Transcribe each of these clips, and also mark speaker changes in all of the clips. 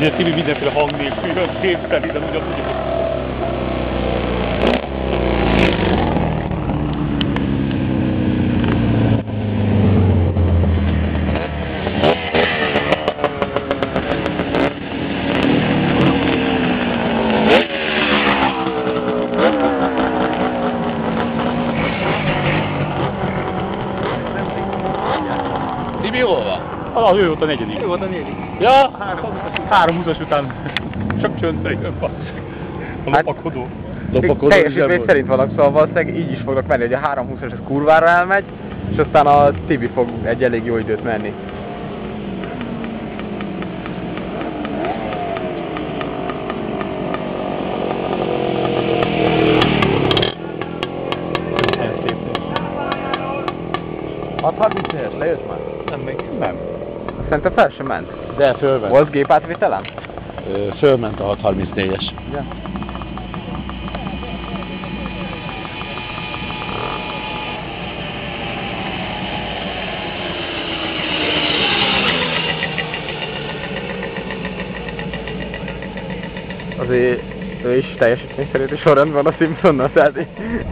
Speaker 1: Ugye Tibi mindenféle hang nélkül jön képzelni, de ugyanúgy.
Speaker 2: Tibi hol van?
Speaker 1: Ah, ő volt a negyedik.
Speaker 2: Ő volt a negyedik.
Speaker 1: Ja, 3-20-as után csak csöndbe jön, a lopakodó.
Speaker 3: Teljesítmény szerint vannak, szóval valószínűleg így is fognak menni, hogy a 3-20-as az kurvára elmegy, és aztán a Tibi fog egy elég jó időt menni. A 34-es lejött már?
Speaker 2: Nem még.
Speaker 1: Nem.
Speaker 3: Szerintem fel sem ment.
Speaker 1: De fölment.
Speaker 3: Volt gépátvételem?
Speaker 1: Fölment a 634-es.
Speaker 3: Ja. Azért ő is teljesítmény szerint is sorrendben van a Simpsonnal, tehát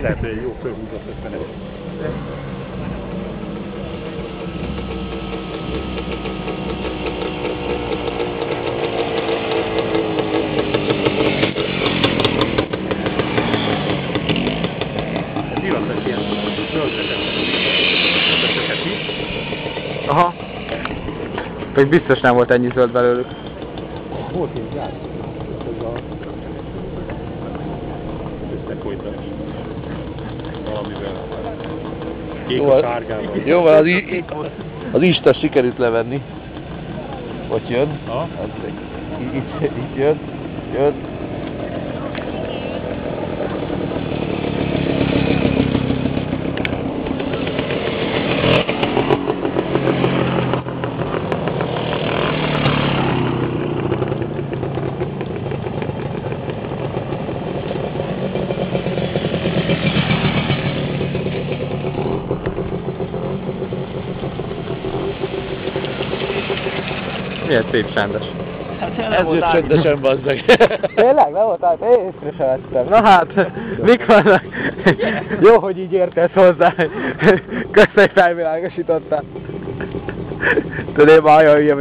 Speaker 1: Lehet, hogy jó fölhúzott 50 -et. Divatos ilyen zöldeket is.
Speaker 3: aha. Még biztos nem volt ennyi zöld belőlük.
Speaker 1: Volt ilyen gyár. Összefolytak. Valamivel. Kék a sárgával.
Speaker 2: Jó van, az Isten sikerült levenni. Ott jön.
Speaker 1: Ha?
Speaker 2: Itt jön. Jön.
Speaker 3: Milyen szép csendes.
Speaker 2: Ez jött csöndesen, bazd meg.
Speaker 3: Tényleg? Nem volt át? Én észre sem vettem. Na hát, mik vannak? Jó, hogy így értesz hozzá. Köszönjük, felvilágosítottál. Tudod, én ma olyan hülye